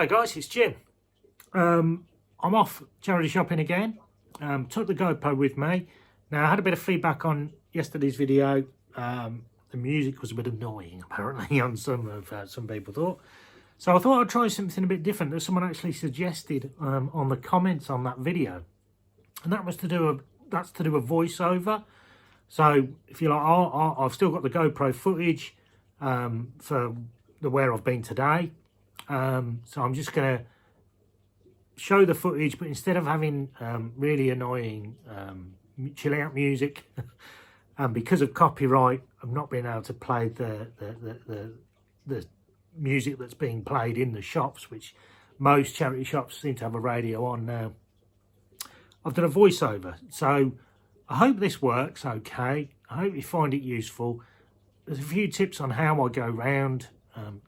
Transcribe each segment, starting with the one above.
Hi guys, it's Jim. I'm off charity shopping again. Took the GoPro with me. Now I had a bit of feedback on yesterday's video. The music was a bit annoying apparently on some people thought. So I thought I'd try something a bit different that someone actually suggested on the comments on that video, and that was to do a voiceover. So if you like, I've still got the GoPro footage for where I've been today. So I'm just going to show the footage, but instead of having really annoying chill out music, and because of copyright, I'm not being able to play the music that's being played in the shops, which most charity shops seem to have a radio on now. I've done a voiceover, so I hope this works okay. I hope you find it useful. There's a few tips on how I go round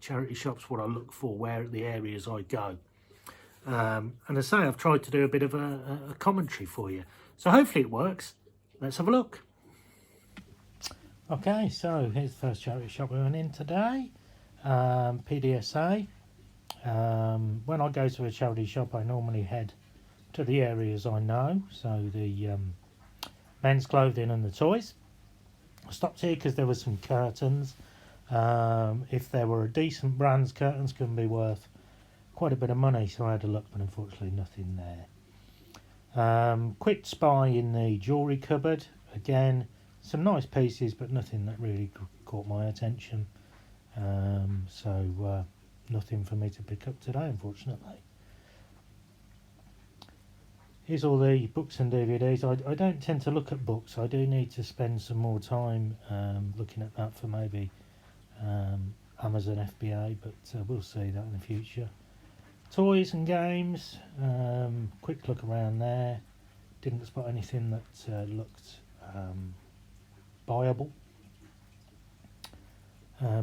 charity shops, what I look for, where the areas I go. And as I say, I've tried to do a bit of a commentary for you. So hopefully it works. Let's have a look. Okay, so here's the first charity shop we went in today. PDSA. When I go to a charity shop, I normally head to the areas I know. So the men's clothing and the toys. I stopped here because there were some curtains. If there were a decent brand's curtains, can be worth quite a bit of money, so I had a look, but unfortunately nothing there. Quick spy in the jewellery cupboard. Again, some nice pieces, but nothing that really caught my attention. So nothing for me to pick up today, unfortunately. Here's all the books and DVDs. I don't tend to look at books. I do need to spend some more time looking at that for maybe Amazon FBA, but we'll see that in the future. Toys and games. Quick look around there. Didn't spot anything that looked buyable.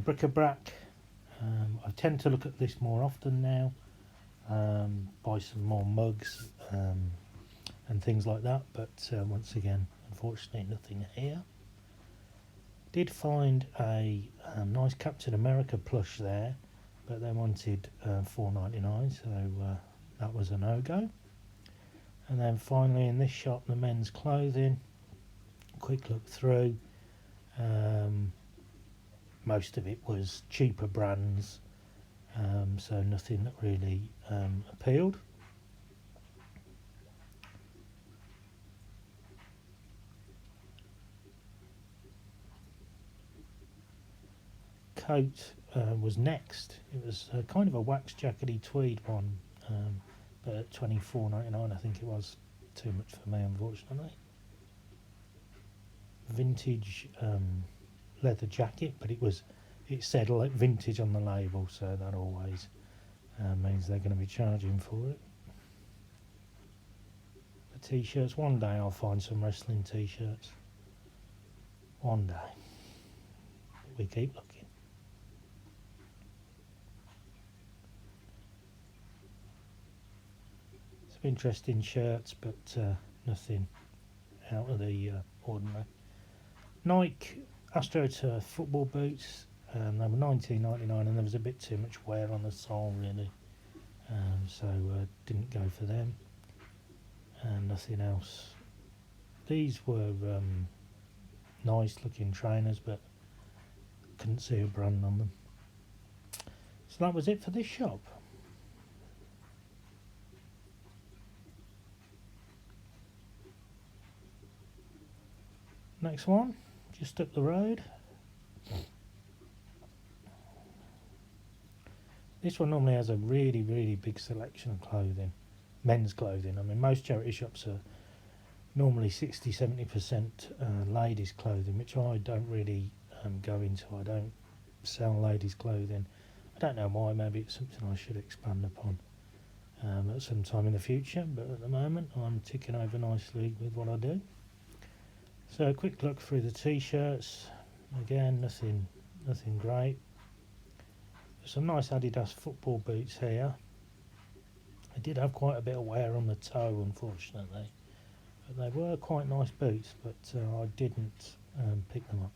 Bric-a-brac. I tend to look at this more often now. Buy some more mugs and things like that, but once again, unfortunately nothing here. Did find a nice Captain America plush there, but they wanted $4.99, so that was a no-go. And then finally in this shop, the men's clothing, quick look through. Most of it was cheaper brands, so nothing that really appealed. Coat was next. It was kind of a wax jackety tweed one, but at $24.99 I think it was. Too much for me, unfortunately. Vintage leather jacket, but it said like vintage on the label, so that always means they're going to be charging for it. The t-shirts, one day I'll find some wrestling t-shirts. One day. We keep looking. Interesting shirts, but nothing out of the ordinary. Nike AstroTurf football boots, they were $19.99, and there was a bit too much wear on the sole really, so didn't go for them. And nothing else. These were nice looking trainers, but couldn't see a brand on them. So that was it for this shop. Next one, just up the road. This one normally has a really big selection of clothing, men's clothing. I mean, most charity shops are normally 60-70% ladies' clothing, which I don't really go into. I don't sell ladies' clothing. I don't know why. Maybe it's something I should expand upon at some time in the future, but at the moment I'm ticking over nicely with what I do. So a quick look through the t-shirts. Again, nothing great. There's some nice Adidas football boots here. They did have quite a bit of wear on the toe, unfortunately, but they were quite nice boots, but I didn't pick them up.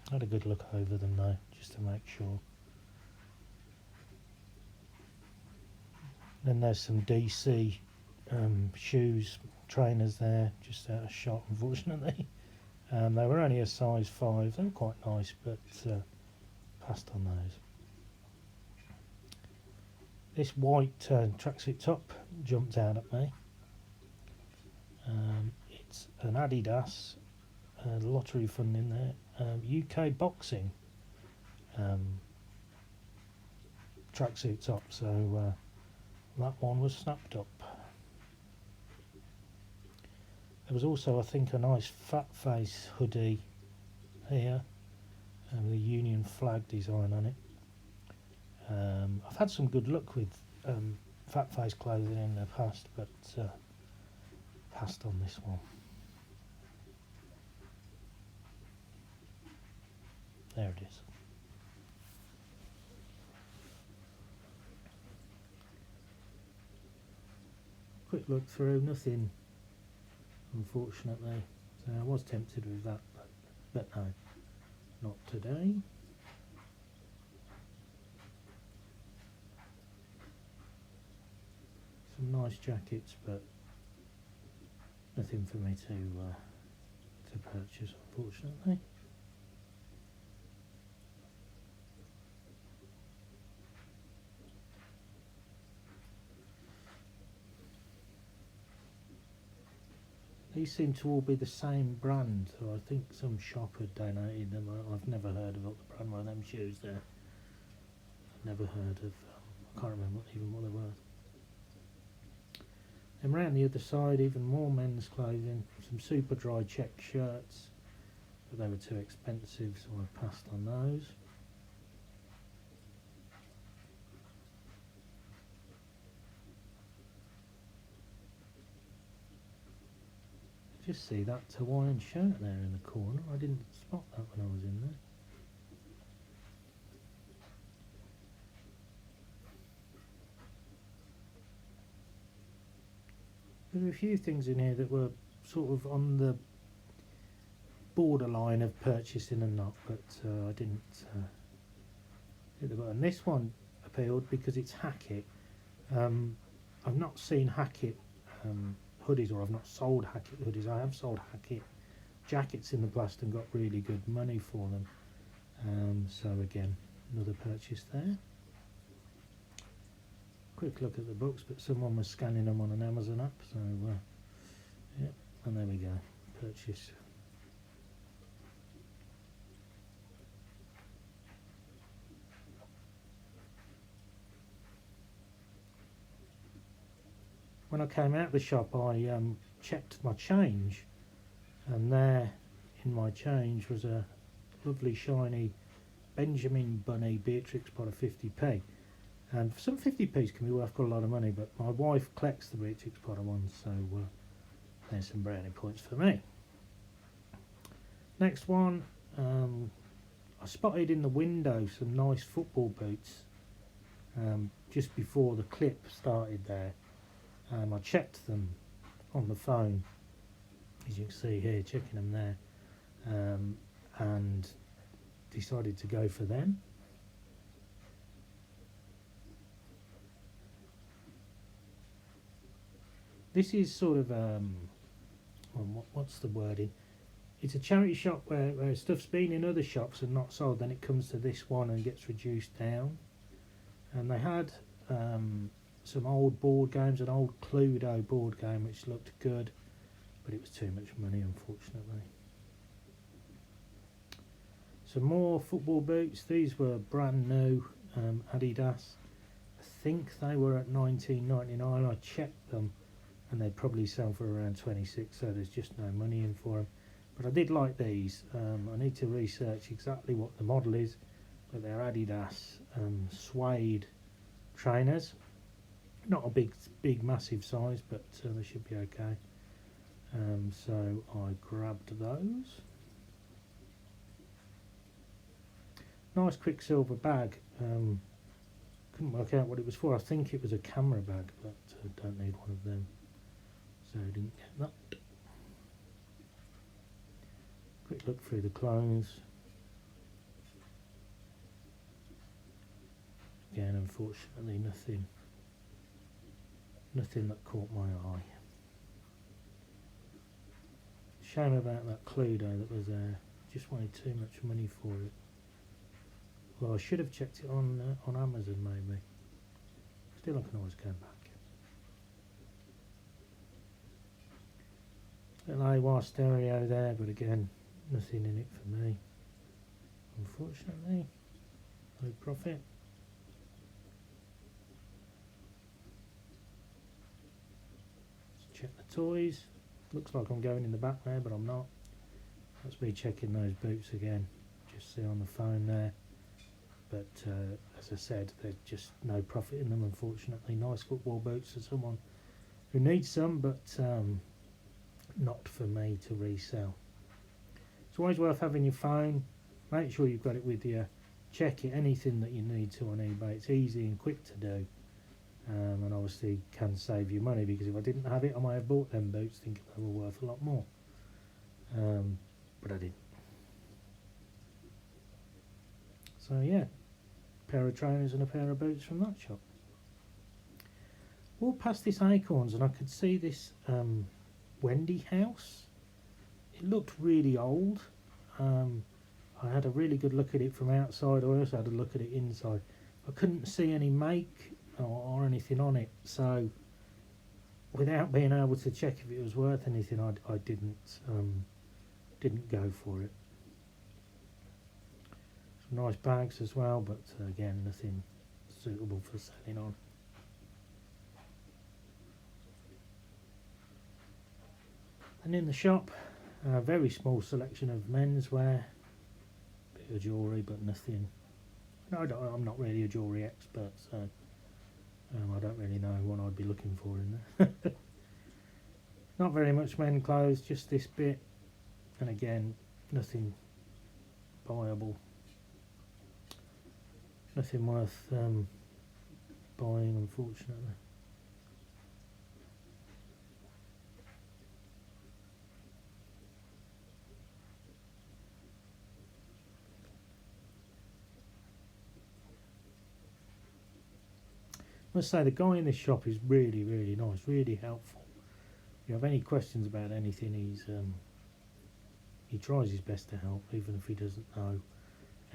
I had a good look over them though, just to make sure. Then there's some DC shoes, trainers there, just out of shot unfortunately. They were only a size 5, they were quite nice, but passed on those. This white tracksuit top jumped out at me. It's an Adidas, lottery fund in there, UK boxing tracksuit top, so that one was snapped up. There was also, I think, a nice fat face hoodie here with a Union flag design on it. I've had some good luck with fat face clothing in the past, but passed on this one. There it is. Quick look through, nothing unfortunately, so I was tempted with that, but no, not today. Some nice jackets, but nothing for me to purchase, unfortunately. These seem to all be the same brand, so I think some shop had donated them. I've never heard of what the brand were, them shoes there. I've never heard of, I can't remember even what they were. And round the other side, even more men's clothing, some super dry check shirts, but they were too expensive, so I passed on those. Just see that Hawaiian shirt there in the corner. I didn't spot that when I was in there. There were a few things in here that were sort of on the borderline of purchasing and not, but I didn't hit the button. This one appealed because it's Hackett. I've not seen Hackett hoodies, or I've not sold Hackett hoodies. I have sold Hackett jackets in the past and got really good money for them. So again, another purchase there. Quick look at the books, but someone was scanning them on an Amazon app, so yeah, and there we go, purchase. When I came out of the shop, I checked my change, and there in my change was a lovely shiny Benjamin Bunny Beatrix pot of 50p. And some 50p's can be worth quite a lot of money, but my wife collects the Beatrix Potter ones, so there's some brownie points for me. Next one, I spotted in the window some nice football boots just before the clip started there. I checked them on the phone, as you can see here, checking them there, and decided to go for them. This is sort of, what's the wording? It's a charity shop where stuff's been in other shops and not sold, then it comes to this one and gets reduced down. And they had some old board games, an old Cluedo board game which looked good, but it was too much money, unfortunately. Some more football boots. These were brand new, Adidas. I think they were at $19.99. I checked them, and they'd probably sell for around 26, so there's just no money in for them. But I did like these. I need to research exactly what the model is, but they're Adidas suede trainers. Not a big massive size, but they should be okay. So I grabbed those. Nice Quicksilver bag. Couldn't work out what it was for. I think it was a camera bag, but I don't need one of them, so I didn't get that. Quick look through the clothes. Again, unfortunately, nothing nothing that caught my eye. Shame about that Cluedo that was there. Just wanted too much money for it. Well, I should have checked it on Amazon maybe. Still, I can always go back. Little AWR stereo there, but again, nothing in it for me. Unfortunately, no profit. Let's check the toys. Looks like I'm going in the back there, but I'm not. That's me checking those boots again. Just see on the phone there. But as I said, there's just no profit in them, unfortunately. Nice football boots for someone who needs some, but not for me to resell. It's always worth having your phone. Make sure you've got it with you. Check it, anything that you need to on eBay. It's easy and quick to do. And obviously can save you money, because if I didn't have it, I might have bought them boots thinking they were worth a lot more. But I didn't. So yeah, a pair of trainers and a pair of boots from that shop. Walked past this Acorns and I could see this Wendy house. It looked really old. I had a really good look at it from outside. I also had a look at it inside. I couldn't see any make or anything on it, so without being able to check if it was worth anything, I didn't go for it. Some nice bags as well, but again, nothing suitable for selling on. And in the shop, a very small selection of menswear, bit of jewellery, but nothing. No, I'm not really a jewellery expert, so I don't really know what I'd be looking for in there. Not very much men clothes, just this bit, and again, nothing buyable. Nothing worth buying, unfortunately. I must say, the guy in this shop is really, really nice, really helpful. If you have any questions about anything, he tries his best to help, even if he doesn't know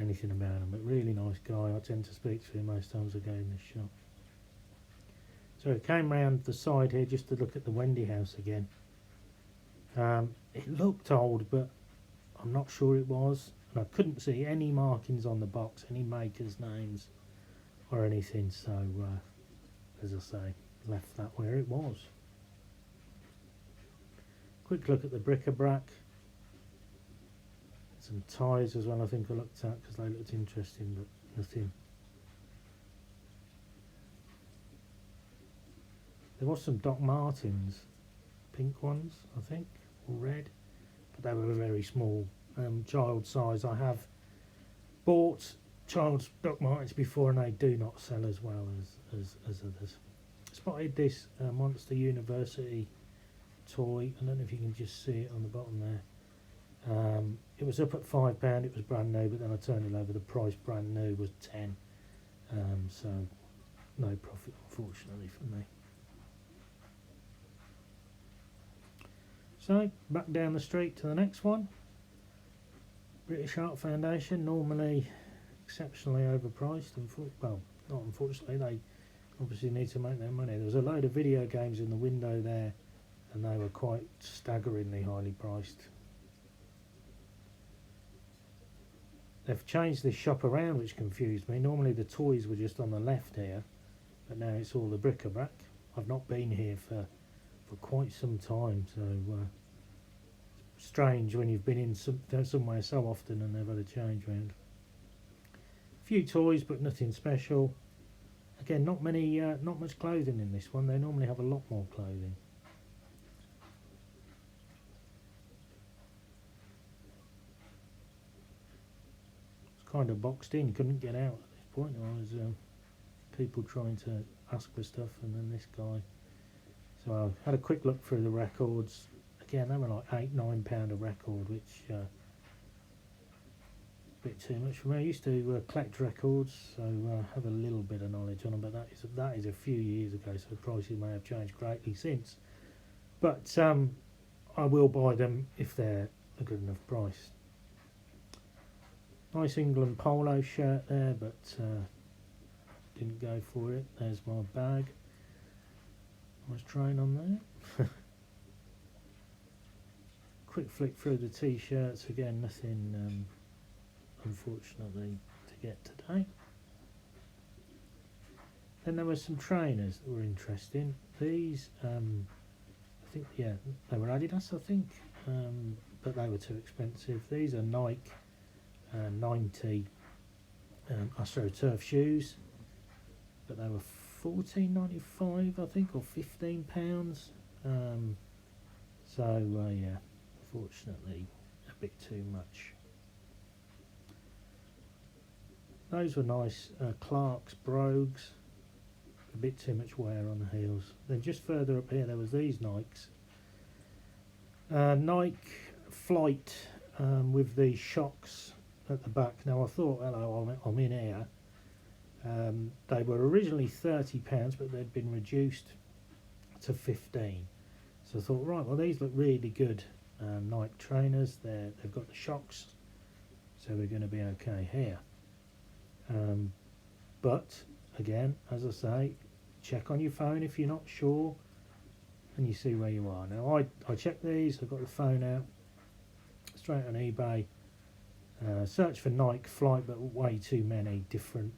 anything about them. But really nice guy. I tend to speak to him most times I go in this shop. So I came round the side here just to look at the Wendy house again. It looked old, but I'm not sure it was, and I couldn't see any markings on the box, any makers' names or anything, so as I say, left that where it was. Quick look at the bric-a-brac. Some ties as well, I think I looked at, because they looked interesting, but nothing. There was some Doc Martens, pink ones I think, or red, but they were very small, child size. I have bought child's Doc Martens before, and they do not sell as well as others. Spotted this Monster University toy. I don't know if you can just see it on the bottom there. It was up at £5, it was brand new, but then I turned it over, the price brand new was 10, so no profit unfortunately for me. So back down the street to the next one. British Art Foundation, normally exceptionally overpriced, well, not unfortunately, they obviously need to make their money. There was a load of video games in the window there, and they were quite staggeringly highly priced. They've changed this shop around, which confused me. Normally the toys were just on the left here, but now it's all the bric-a-brac. I've not been here for quite some time, so strange when you've been in somewhere so often and they've had a change round. A few toys, but nothing special. Again, not much clothing in this one. They normally have a lot more clothing. Kind of boxed in, couldn't get out at this point. I was people trying to ask for stuff, and then this guy. So I had a quick look through the records. Again, they were like £8-9 a record, which a bit too much for me. I used to collect records, so have a little bit of knowledge on them, but that is a few years ago, so prices may have changed greatly since. But I will buy them if they're a good enough price. Nice England polo shirt there, but didn't go for it. There's my bag. Nice train on there. Quick flick through the t-shirts. Again, nothing unfortunately to get today. Then there were some trainers that were interesting. These, I think, yeah, they were Adidas, I think, but they were too expensive. These are Nike 90 AstroTurf shoes, but they were £14.95, I think, or £15. So yeah, fortunately a bit too much. Those were nice Clark's brogues, a bit too much wear on the heels. Then just further up here there was these Nikes, Nike Flight with the shocks at the back. Now I thought, hello, I'm in here. They were originally £30, but they'd been reduced to 15. So I thought, right, well these look really good. Nike trainers, they've got the shocks, so we're going to be okay here. But again, as I say, check on your phone if you're not sure, and you see where you are. Now I checked these, I got the phone out, straight on eBay, searched for Nike Flight, but way too many different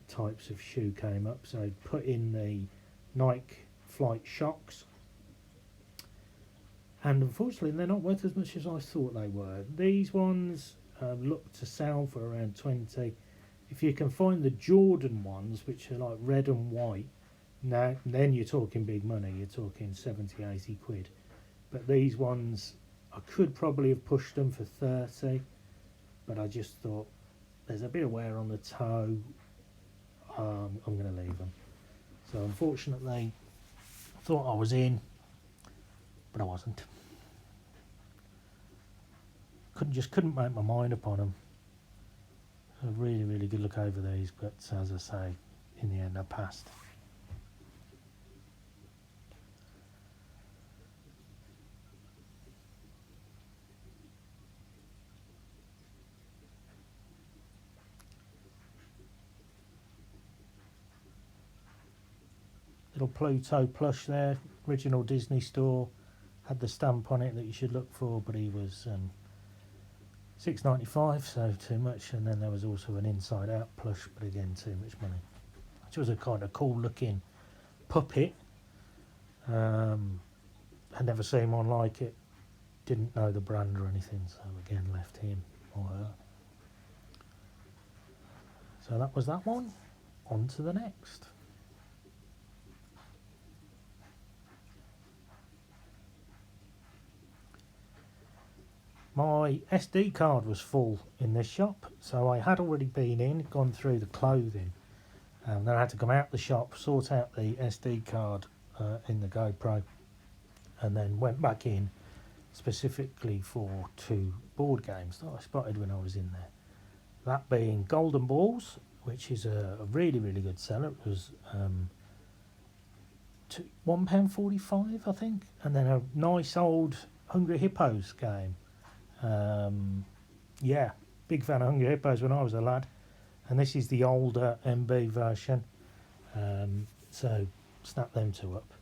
types of shoe came up, so I put in the Nike Flight shocks, and unfortunately they're not worth as much as I thought they were. These ones look to sell for around 20. If you can find the Jordan ones, which are like red and white, now then you're talking big money, you're talking 70, 80 quid. But these ones, I could probably have pushed them for 30, but I just thought there's a bit of wear on the toe, I'm going to leave them. So unfortunately, I thought I was in, but I wasn't. Couldn't make my mind up on them. A really, really good look over these, but as I say, in the end I passed. Little Pluto plush there, original Disney store, had the stamp on it that you should look for, but he was £6.95, so too much. And then there was also an Inside Out plush, but again too much money, which was a kind of cool looking puppet. Had never seen one like it, didn't know the brand or anything, so again left him or her. So that was that one. On to the next. My SD card was full in this shop, so I had already been in, gone through the clothing, and then I had to come out the shop, sort out the SD card in the GoPro, and then went back in specifically for 2 board games that I spotted when I was in there. That being Golden Balls, which is a really, really good seller. It was £1.45, I think, and then a nice old Hungry Hippos game. Yeah, big fan of Hungry Hippos when I was a lad, and this is the older MB version, so snap them 2 up.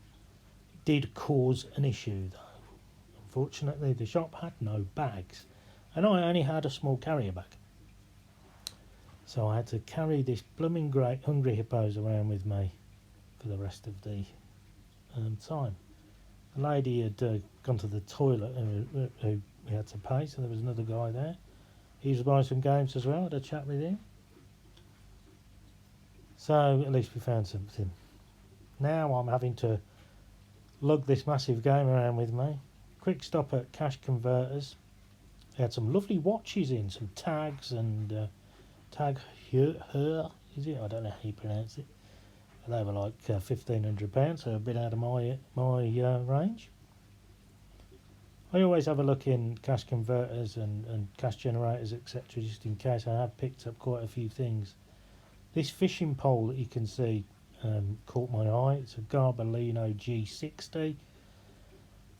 It did cause an issue though. Unfortunately the shop had no bags, and I only had a small carrier bag, so I had to carry this blooming great Hungry Hippos around with me for the rest of the time. The lady had gone to the toilet who we had to pay, so there was another guy there. He was buying some games as well. I had a chat with him. So at least we found something. Now I'm having to lug this massive game around with me. Quick stop at Cash Converters. They had some lovely watches in, some tags and Tag Heuer, is it? I don't know how you pronounce it. But they were like £1,500, so a bit out of my range. I always have a look in cash converters and cash generators, etc., just in case. I have picked up quite a few things. This fishing pole that you can see caught my eye. It's a Garbolino G60.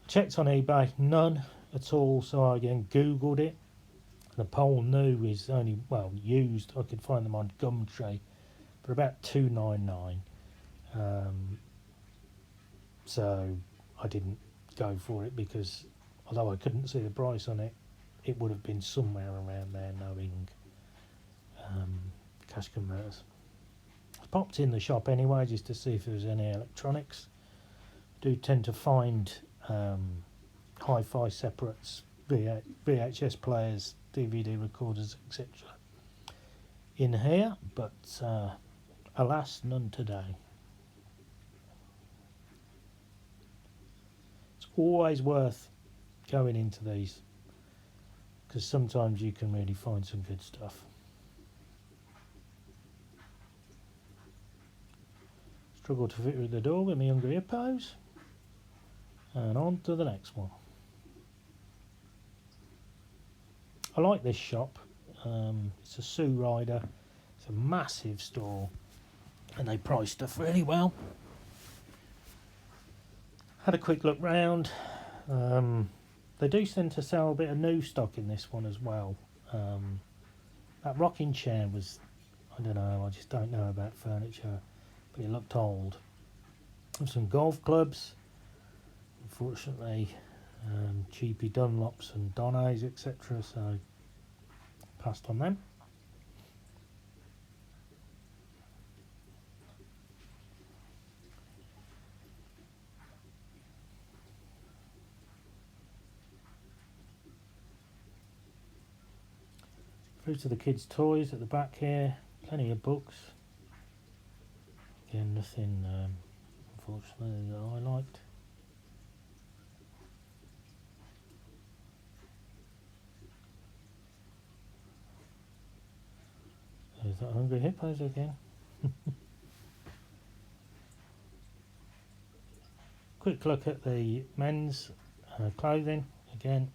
Checked on eBay, none at all, so I again googled it. The pole new is only, well, used. I could find them on Gumtree for about $2.99. So I didn't go for it because although I couldn't see the price on it, it would have been somewhere around there, knowing cash converters. I popped in the shop anyway just to see if there was any electronics. I do tend to find hi-fi separates, VHS players, DVD recorders, etc. in here, but alas, none today. It's always worth going into these because sometimes you can really find some good stuff. Struggle to fit through the door with my hungry hippos, and on to the next one. I like this shop. It's a Sue Rider. It's a massive store and they price stuff really well. Had a quick look round. They do tend to sell a bit of new stock in this one as well. That rocking chair was, I don't know, I just don't know about furniture, but it looked old. And some golf clubs, unfortunately cheapy Dunlops and Donnets, etc., so passed on them. Through to the kids' toys at the back here, plenty of books. Again, nothing unfortunately that I liked. There's that Hungry Hippos again. Quick look at the men's clothing again.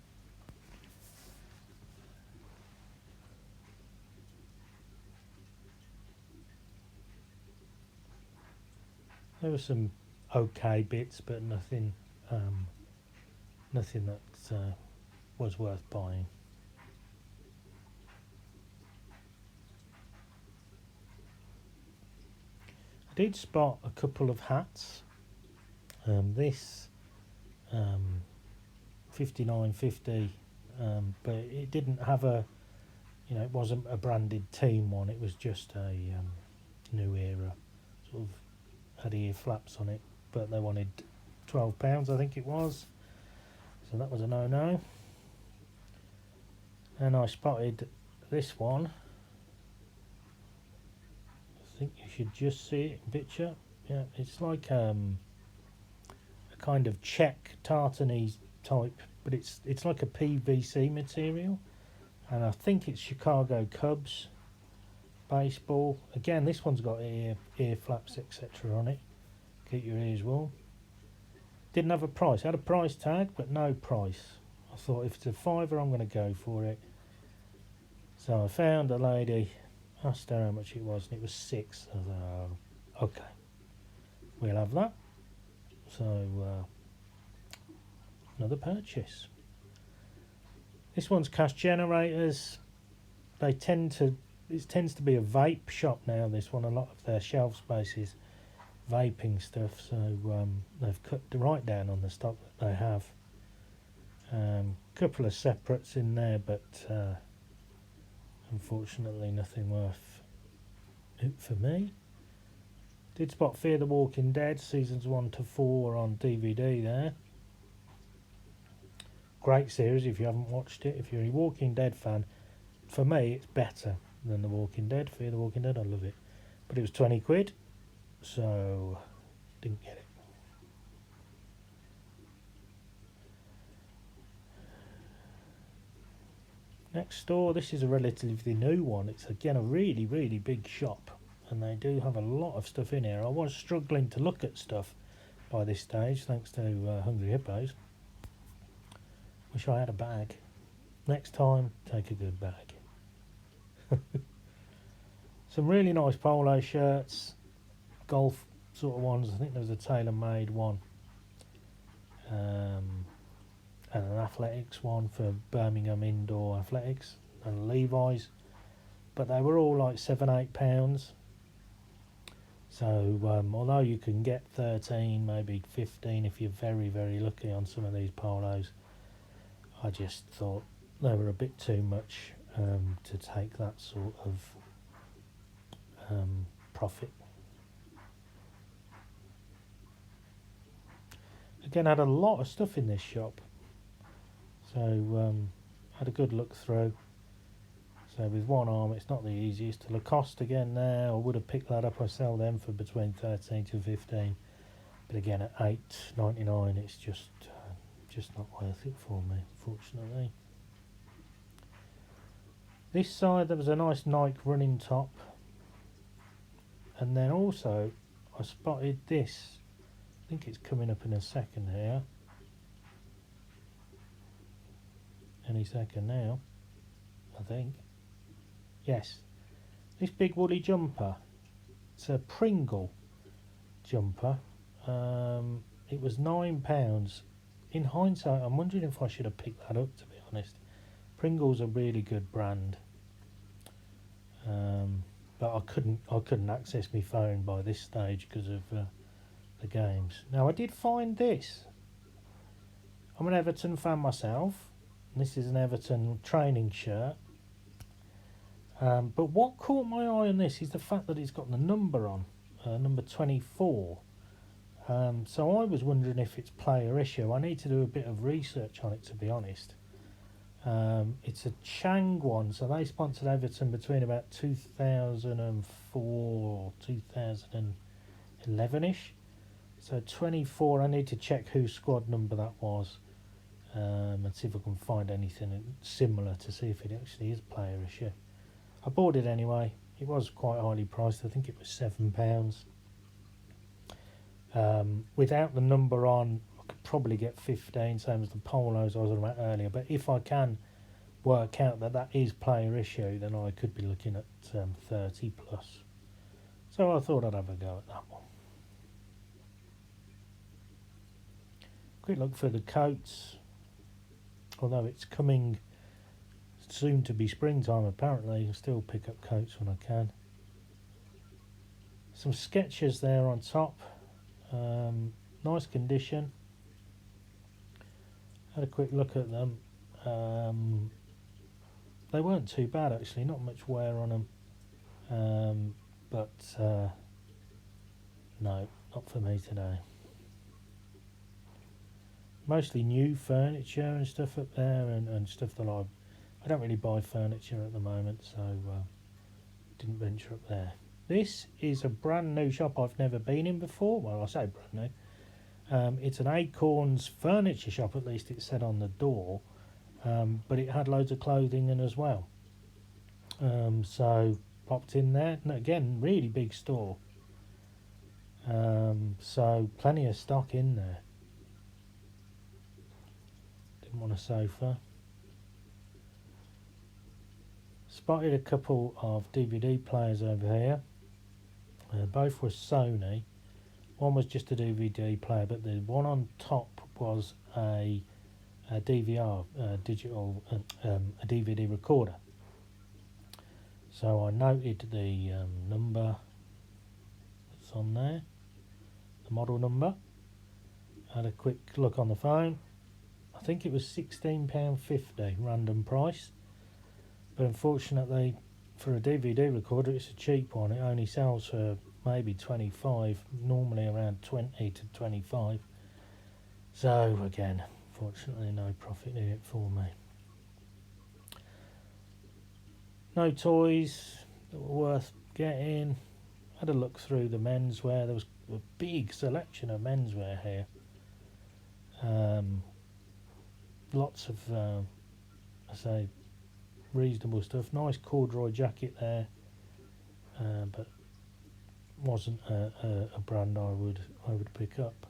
There were some okay bits, but nothing that was worth buying. I did spot a couple of hats. This $59.50, but it didn't have a, it wasn't a branded team one. It was just a New Era, sort of had ear flaps on it, but they wanted £12, I think it was. So that was a no-no. And I spotted this one. I think you should just see it in picture. Yeah, it's like a kind of check tartany type, but it's like a PVC material, and I think it's Chicago Cubs baseball. Again, this one's got ear flaps, etc. on it. Keep your ears warm. Didn't have a price. Had a price tag, but no price. I thought if it's a fiver, I'm going to go for it. So I found a lady, asked her how much it was, and it was £6. I thought, oh, okay, we'll have that. So another purchase. This one's cash generators. It tends to be a vape shop now, this one. A lot of their shelf space is vaping stuff, so they've cut right down on the stock that they have. Couple of separates in there, but unfortunately nothing worth it for me. Did spot Fear the Walking Dead seasons 1 to 4 on DVD there. Great series if you haven't watched it. If you're a Walking Dead fan, for me it's better than The Walking Dead. Fear the Walking Dead, I love it. But it was 20 quid, so didn't get it. Next store, this is a relatively new one. It's again a really, really big shop, and they do have a lot of stuff in here. I was struggling to look at stuff by this stage, thanks to Hungry Hippos. Wish I had a bag. Next time, take a good bag. Some really nice polo shirts, golf sort of ones. I think there was a tailor-made one, and an athletics one for Birmingham Indoor Athletics, and Levi's, but they were all like £7-8. So although you can get 13, maybe 15 if you're very, very lucky on some of these polos, I just thought they were a bit too much to take that sort of profit. Again, I had a lot of stuff in this shop, so had a good look through. So with one arm, it's not the easiest. Lacoste again now, I would have picked that up. I sell them for between 13 to 15, but again at $8.99, it's just not worth it for me, fortunately. This side there was a nice Nike running top, and then also I spotted this. I think it's coming up in a second here. Any second now, I think. Yes, this big woolly jumper. It's a Pringle jumper. It was £9. In hindsight, I'm wondering if I should have picked that up, to be honest. Pringle's a really good brand, but I couldn't access my phone by this stage because of the games. Now I did find this. I'm an Everton fan myself. This is an Everton training shirt. But what caught my eye on this is the fact that it's got the number on, number 24. So I was wondering if it's player issue. I need to do a bit of research on it, to be honest. It's a Chang one, so they sponsored Everton between about 2004 or 2011ish. So 24, I need to check whose squad number that was, and see if I can find anything similar to see if it actually is player issue. I bought it anyway. It was quite highly priced. I think it was £7. Without the number on, I could probably get 15, same as the polos I was on about earlier. But if I can work out that is player issue, then I could be looking at 30 plus. So I thought I'd have a go at that one. Quick look for the coats. Although it's coming soon to be springtime, apparently, I'll still pick up coats when I can. Some Skechers there on top. Nice condition. Had a quick look at them. They weren't too bad actually, not much wear on them. But no, not for me today. Mostly new furniture and stuff up there, and stuff that I don't really buy furniture at the moment, so didn't venture up there. This is a brand new shop I've never been in before. Well, I say brand new. It's an Acorns furniture shop, at least it said on the door, but it had loads of clothing in as well. So popped in there, and again, really big store. So plenty of stock in there. Didn't want a sofa. Spotted a couple of DVD players over here. Both were Sony. One was just a DVD player, but the one on top was a DVR, digital, a DVD recorder. So I noted the number that's on there, the model number. Had a quick look on the phone. I think it was £16.50 random price. But unfortunately, for a DVD recorder, it's a cheap one. It only sells for maybe 25, normally around 20 to 25. So again, fortunately, no profit in it for me. No toys that were worth getting. Had a look through the menswear. There was a big selection of menswear here. Lots of, I say, reasonable stuff. Nice corduroy jacket there, but wasn't a brand I would pick up.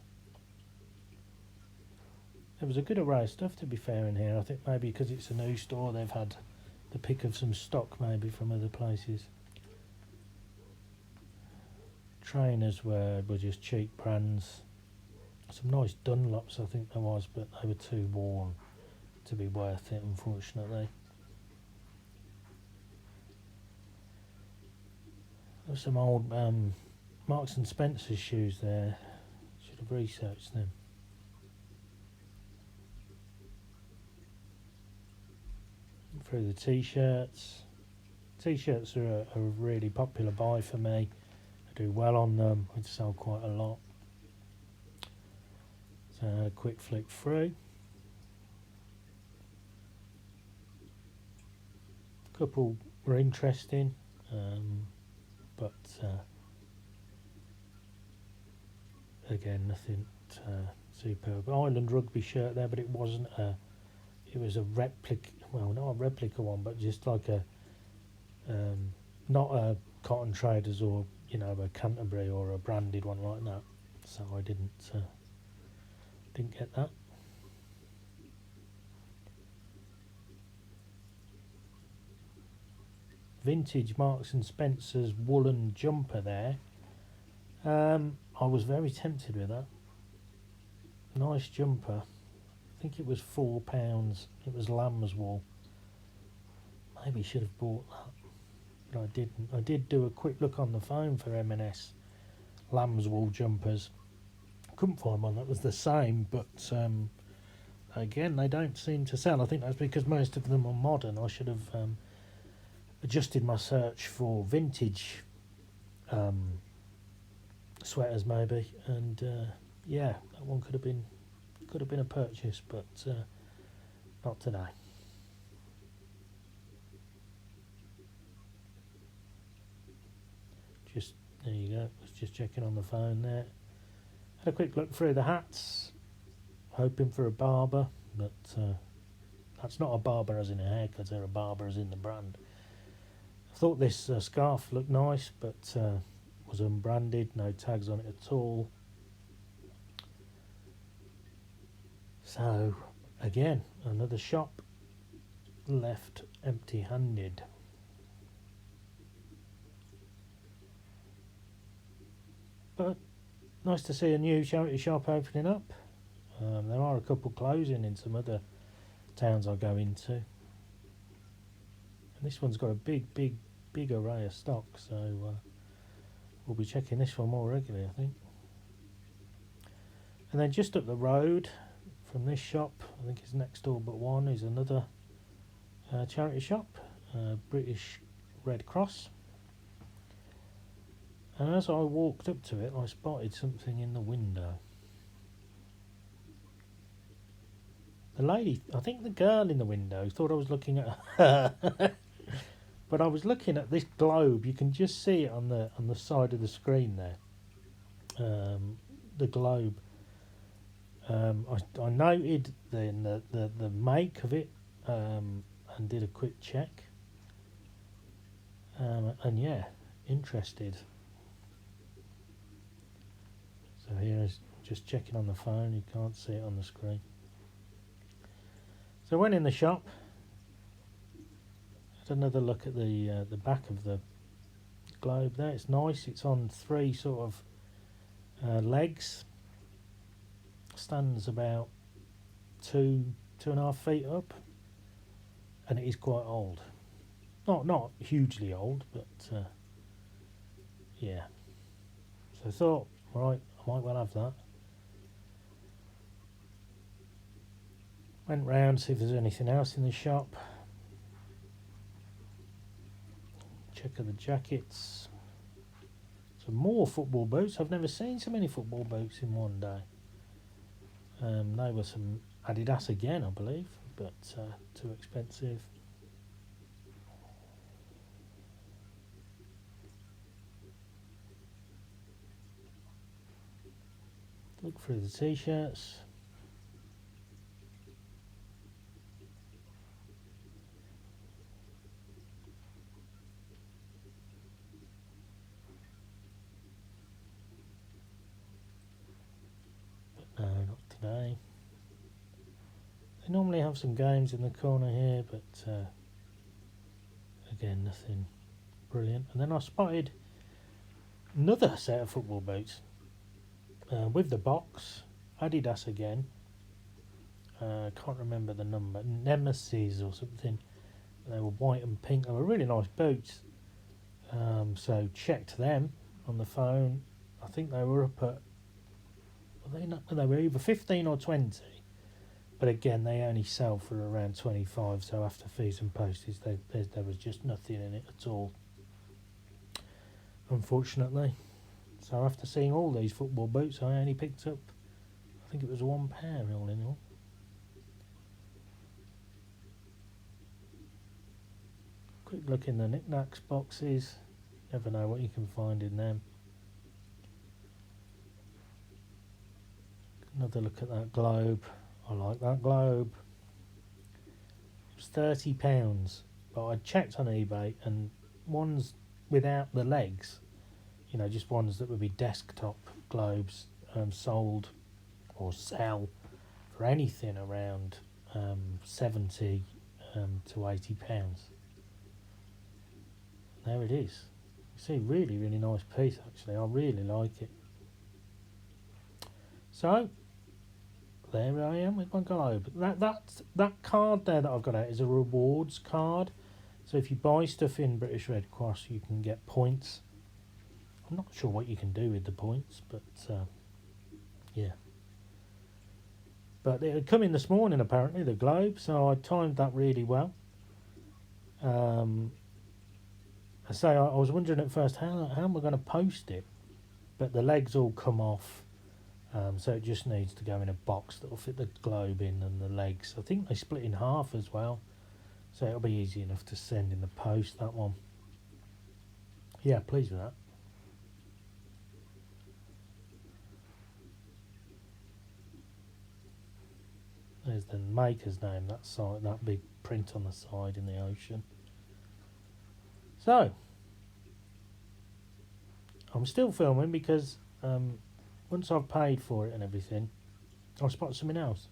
There was a good array of stuff, to be fair, in here. I think maybe because it's a new store, they've had the pick of some stock maybe from other places. Trainers were just cheap brands. Some nice Dunlops I think there was, but they were too worn to be worth it, unfortunately. There's some old Marks and Spencer's shoes there. Should have researched them. Through the t-shirts. T-shirts are a really popular buy for me. I do well on them. I sell quite a lot. So I had a quick flick through. A couple were interesting, but again, nothing superb. Island rugby shirt there, but it wasn't a. It was a replica. Well, not a replica one, but just like a. Not a Cotton Traders or a Canterbury or a branded one like that. So I didn't get that. Vintage Marks and Spencer's woolen jumper there. I was very tempted with that. Nice jumper. I think it was £4. It was lamb's wool. Maybe should have bought that, but I didn't. I did do a quick look on the phone for M&S lamb's wool jumpers. Couldn't find one that was the same, but again, they don't seem to sell. I think that's because most of them are modern. I should have adjusted my search for vintage sweaters maybe, and yeah, that one could have been a purchase, but not today. Just there you go. Was just checking on the phone there. Had a quick look through the hats, hoping for a Barber, but that's not a Barber as in a haircut, they're a Barber as in the brand. I thought this scarf looked nice, but was unbranded, no tags on it at all. So again, another shop left empty-handed. But nice to see a new charity shop opening up. There are a couple closing in some other towns I go into. And this one's got a big array of stock, so we'll be checking this one more regularly, I think. And then just up the road from this shop, I think it's next door but one, is another charity shop, British Red Cross. And as I walked up to it, I spotted something in the window. The lady, I think the girl in the window, thought I was looking at her. But I was looking at this globe. You can just see it on the side of the screen there. The globe. I noted the make of it and did a quick check. And yeah, interested. So here is just checking on the phone. You can't see it on the screen. So I went in the shop. Had another look at the back of the globe there. It's nice. It's on three sort of legs. Stands about 2.5 feet up, and it is quite old. Not hugely old, but yeah. So I thought, right, I might well have that. Went round to see if there's anything else in the shop. Check of the jackets. Some more football boots. I've never seen so many football boots in one day. They were some Adidas again, I believe, but too expensive. Look through the t-shirts. But no, not today. They normally have some games in the corner here, but again, nothing brilliant. And then I spotted another set of football boots with the box, Adidas again. Can't remember the number, Nemesis or something. They were white and pink. They were really nice boots. So checked them on the phone. I think they were up at, they were either 15 or 20. But again, they only sell for around 25. So after fees and postage, there was just nothing in it at all, unfortunately. So after seeing all these football boots, I only picked up, I think it was one pair all in all. Quick look in the knickknacks boxes. Never know what you can find in them. Another look at that globe. I like that globe. It was £30, but I checked on eBay, and ones without the legs, you know, just ones that would be desktop globes, sold or sell for anything around 70 to £80. There it is. You see, really, really nice piece actually. I really like it. So there I am with my globe. That card there that I've got out is a rewards card. So if you buy stuff in British Red Cross, you can get points. I'm not sure what you can do with the points, but yeah. But it had come in this morning apparently, the globe, so I timed that really well. I say I was wondering at first how am I going to post it, but the legs all come off, so it just needs to go in a box that will fit the globe in and the legs. I think they split in half as well, so it'll be easy enough to send in the post, that one. Yeah, pleased with that. There's the maker's name, that side, that big print on the side in the ocean. So, I'm still filming because once I've paid for it and everything, I'll spot something else.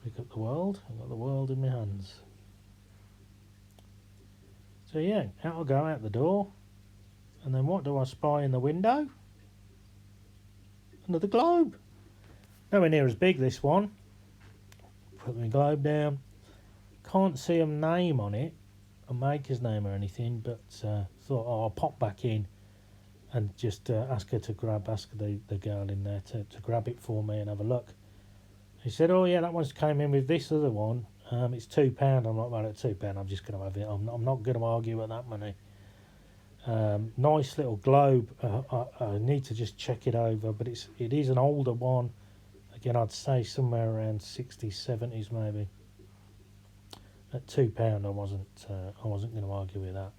Pick up the world. I've got the world in my hands. So yeah, out I go, out the door, and then what do I spy in the window? Another globe. Nowhere near as big, this one. Put my globe down. Can't see a name on it, a maker's name or anything, but thought, oh, I'll pop back in and just ask the girl in there to grab it for me and have a look. He said, oh yeah, that one's came in with this other one. It's £2. I'm like, well, at £2, I'm just going to have it. I'm not going to argue at that money. Nice little globe. I need to just check it over, but it is an older one. Again, I'd say somewhere around 60s, 70s maybe. At £2, I wasn't going to argue with that.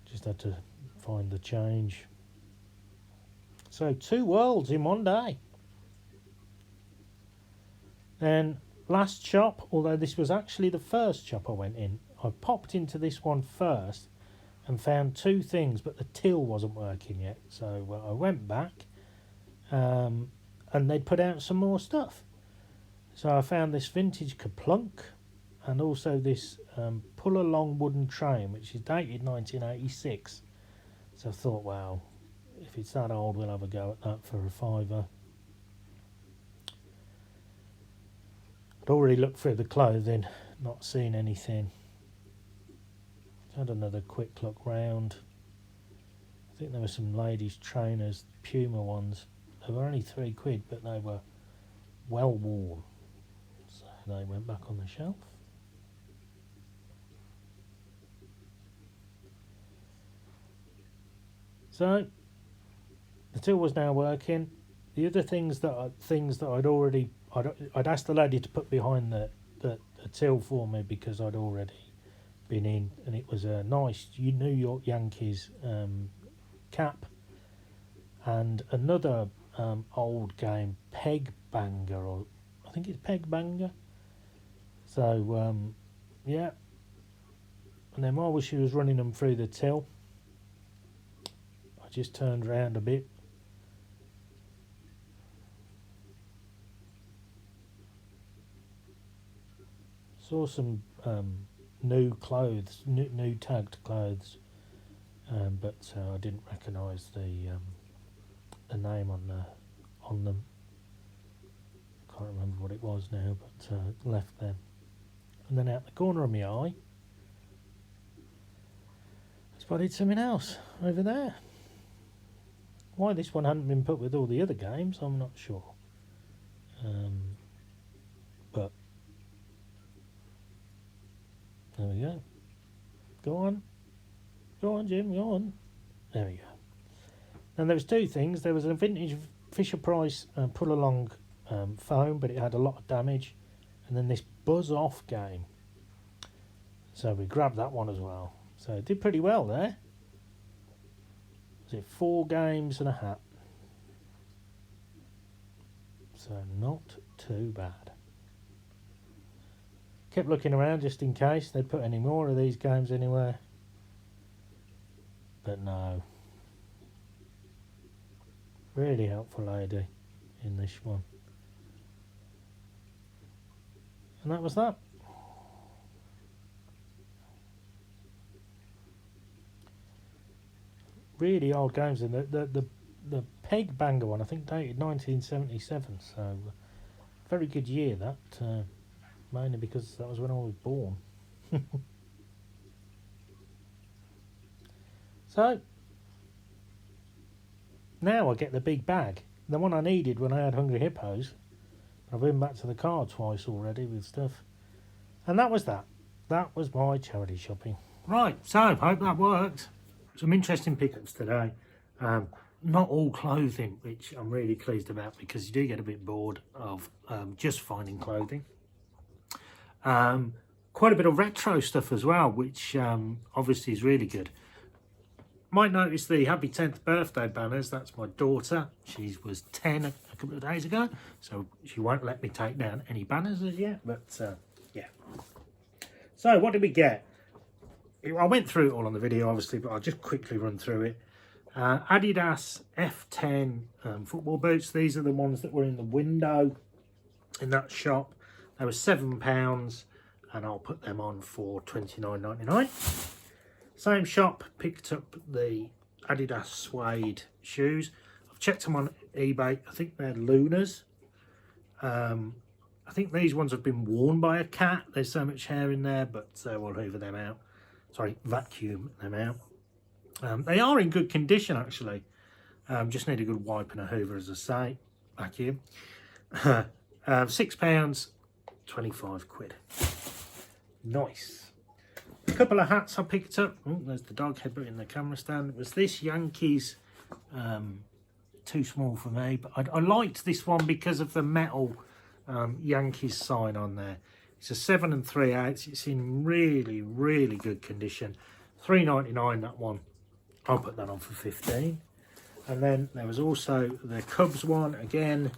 Just had to find the change. So 2 worlds in one day. Then last shop, although this was actually the first shop I went in, I popped into this one first and found 2 things, but the till wasn't working yet. So I went back and they'd put out some more stuff. So I found this vintage Kaplunk and also this pull-along wooden train, which is dated 1986. So I thought, well, if it's that old, we'll have a go at that for a £5. I'd already looked through the clothing, not seen anything. Had another quick look round. I think there were some ladies' trainers, Puma ones. They were only £3, but they were well worn. So they went back on the shelf. So the till was now working. The other things that I'd asked the lady to put behind the till for me because I'd already been in, and it was a nice New York Yankees cap and another old game, Peg Banger, or I think it's Peg Banger, So yeah, and then while she was running them through the till, I just turned around a bit. Saw some new clothes, new tagged clothes, but I didn't recognise the name on them. Can't remember what it was now, but left them. And then out the corner of my eye, I spotted something else over there. Why this one hadn't been put with all the other games, I'm not sure. But there we go. Go on, Jim. Go on. There we go. And there was two things. There was a vintage Fisher Price pull along foam, but it had a lot of damage, and then this buzz off game. So we grabbed that one as well. So it did pretty well there. Was it 4 games and a hat? So not too bad. Kept looking around just in case they'd put any more of these games anywhere, but no. Really helpful lady in this one. And that was that. Really old games, and the Peg Banger one I think dated 1977, so very good year that, mainly because that was when I was born. So now I get the big bag, the one I needed when I had Hungry Hippos. I've been back to the car twice already with stuff, and that was that. That was my charity shopping. Right, so hope that worked. Some interesting pickups today. Not all clothing, which I'm really pleased about, because you do get a bit bored of just finding clothing. Quite a bit of retro stuff as well, which obviously is really good. Might notice the happy 10th birthday banners. That's my daughter. She was 10 a couple of days ago, so she won't let me take down any banners as yet, but yeah. So what did we get? I went through it all on the video, obviously, but I'll just quickly run through it. Adidas F10 football boots. These are the ones that were in the window in that shop. They were £7, and I'll put them on for £29.99. Same shop picked up the Adidas suede shoes. I've checked them on eBay. I think they're Lunas. I think these ones have been worn by a cat. There's so much hair in there, but we'll hoover them out. Sorry, vacuum them out. They are in good condition, actually. Just need a good wipe and a hoover, as I say. Vacuum. £6, 25 quid. Nice. A couple of hats I picked up. Oh, there's the dog headbutt in the camera stand. It was this Yankees, too small for me, but I liked this one because of the metal Yankees sign on there. It's a 7 3/8. It's in really, really good condition. £3.99 that one. I'll put that on for 15. And then there was also the Cubs one. Again,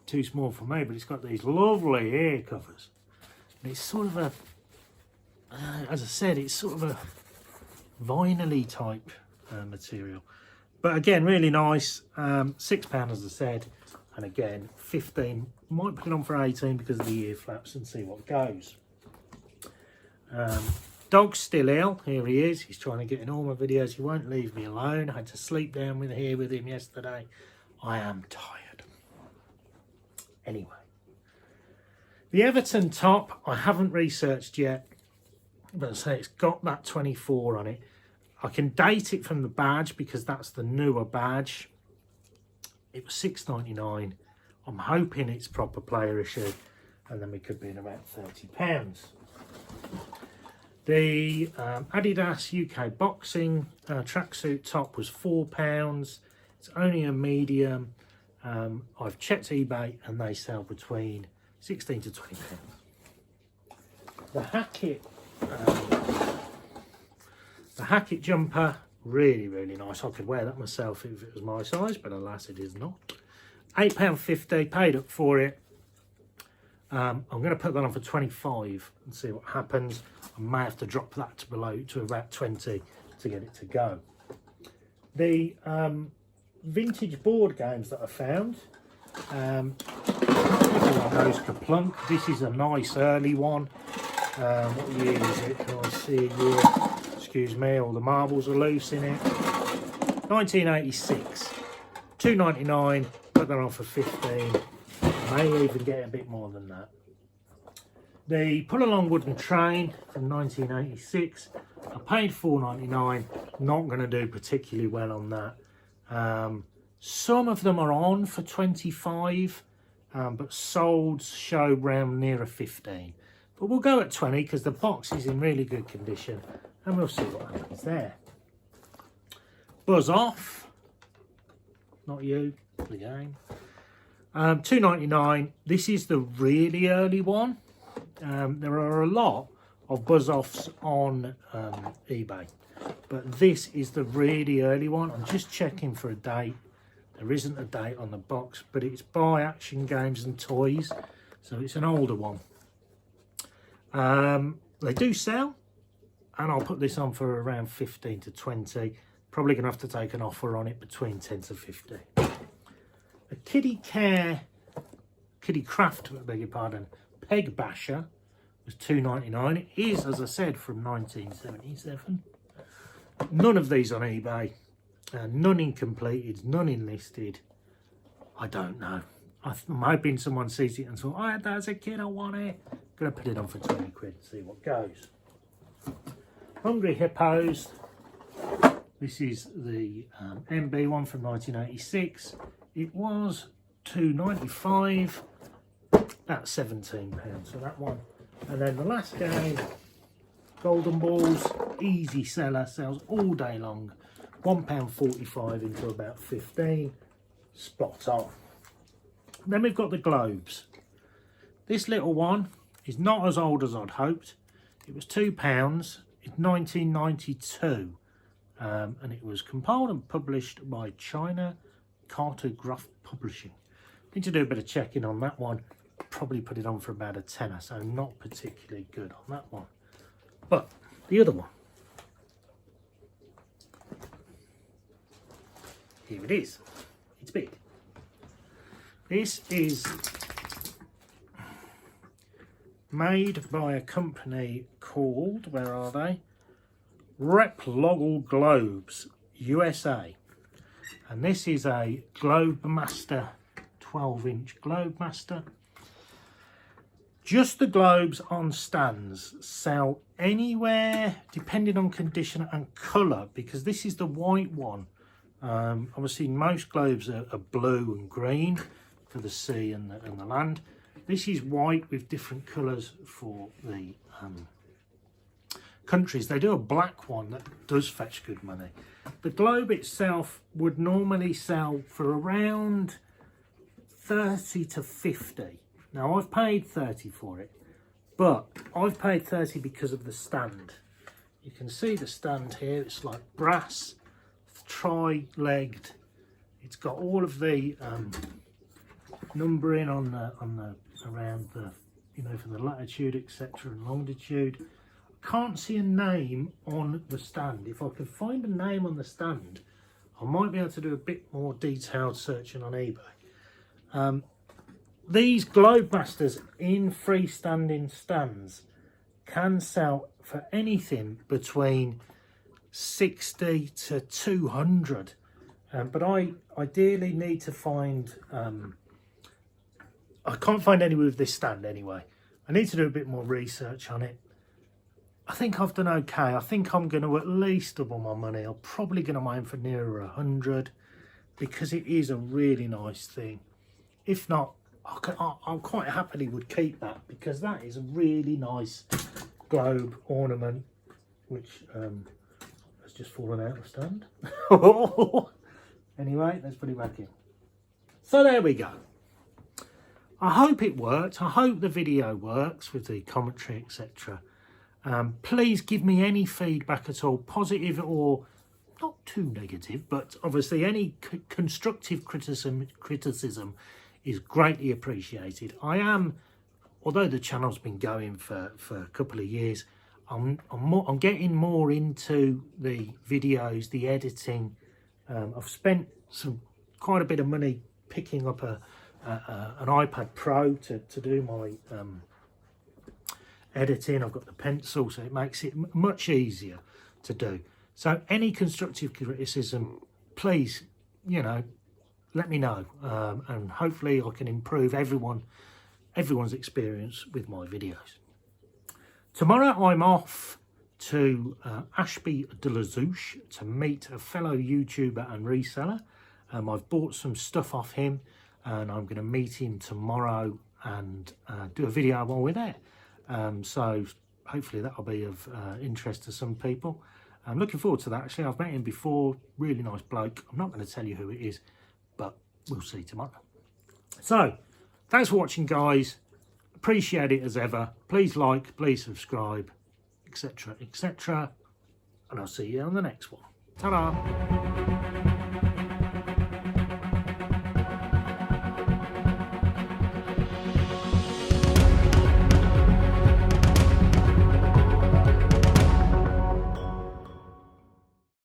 too small for me, but it's got these lovely ear covers. And it's sort of a, as I said, it's sort of a vinyl-y type material. But again, really nice. £6, as I said. And again, 15. Might put it on for 18 because of the ear flaps and see what goes. Dog's still ill. Here he is. He's trying to get in all my videos. He won't leave me alone. I had to sleep down with him yesterday. I am tired. Anyway. The Everton top, I haven't researched yet. But I say it's got that 24 on it. I can date it from the badge because that's the newer badge. It was £6.99. I'm hoping it's proper player issue, and then we could be in about £30. The Adidas UK boxing tracksuit top was £4. It's only a medium. I've checked eBay and they sell between £16 to £20. The Hackett jumper, really, really nice. I could wear that myself if it was my size, but alas, it is not. £8.50, paid up for it. I'm going to put that on for 25 and see what happens. I may have to drop that to about 20 to get it to go. The vintage board games that I found, everyone knows Kaplunk. This is a nice early one. What year is it? I see a year. Excuse me, all the marbles are loose in it. 1986, $2.99. Put that on for 15. May even get a bit more than that. The Pull Along Wooden Train from 1986. I paid $4.99. Not going to do particularly well on that. Some of them are on for 25, but sold show round nearer 15. But we'll go at 20 because the box is in really good condition, and we'll see what happens there. Buzz Off. Not you, the game. $2.99. This is the really early one. There are a lot of Buzz Offs on eBay, but this is the really early one. I'm just checking for a date. There isn't a date on the box, but it's by Action Games and Toys, so it's an older one. They do sell, and I'll put this on for around 15 to 20. Probably going to have to take an offer on it between 10 to 50. A Kiddie Craft, I beg your pardon, Peg Basher was $2.99. It is, as I said, from 1977. None of these on eBay. None in completed, none in listed. I don't know. I'm hoping someone sees it and thought, I had that as a kid, I want it. Gonna put it on for 20 quid and see what goes. Hungry Hippos. This is the MB one from 1986. It was $2.95. That's £17, so that one. And then the last game, Golden Balls, easy seller, sells all day long. £1.45 into about 15. Spot on. Then we've got the globes. This little one is not as old as I'd hoped. It was £2. It's 1992. And it was compiled and published by China Cartograph Publishing. Need to do a bit of checking on that one. Probably put it on for about a tenner, so not particularly good on that one. But the other one, here it is. It's big. This is made by a company called, where are they? Reploggle Globes USA, and this is a Globemaster 12-inch Globemaster. Just the globes on stands sell anywhere, depending on condition and colour, because this is the white one. Obviously most globes are blue and green for the sea and the land. This is white with different colours for the countries. They do a black one that does fetch good money. The globe itself would normally sell for around 30 to 50. Now I've paid 30 for it, but I've paid 30 because of the stand. You can see the stand here. It's like brass, tri-legged. It's got all of the numbering on the around the, you know, for the latitude, etc., and longitude. Can't see a name on the stand. If I could find a name on the stand, I might be able to do a bit more detailed searching on eBay. These Globemasters in freestanding stands can sell for anything between 60 to 200, but I ideally need to find, I can't find any with this stand anyway. I need to do a bit more research on it. I think I've done okay. I think I'm going to at least double my money. I'm probably going to aim for nearer 100 because it is a really nice thing. If not, I quite happily would keep that because that is a really nice globe ornament, which has just fallen out of the stand. Anyway, let's put it back in. So there we go. I hope it worked. I hope the video works with the commentary, etc. Please give me any feedback at all, positive or not too negative, but obviously any constructive criticism is greatly appreciated. I am although the channel's been going for a couple of years, I'm getting more into the videos, the editing. I've spent quite a bit of money picking up an iPad Pro to do my editing. I've got the pencil, so it makes it much easier to do. So any constructive criticism, please, you know, let me know, and hopefully I can improve everyone's experience with my videos. Tomorrow I'm off to Ashby de la Zouch to meet a fellow YouTuber and reseller. I've bought some stuff off him, and I'm going to meet him tomorrow and do a video while we're there. So hopefully that'll be of interest to some people. I'm looking forward to that. Actually, I've met him before. Really nice bloke. I'm not going to tell you who it is, but we'll see tomorrow. So thanks for watching, guys. Appreciate it as ever. Please like, please subscribe, etc., etc. And I'll see you on the next one. Ta-da!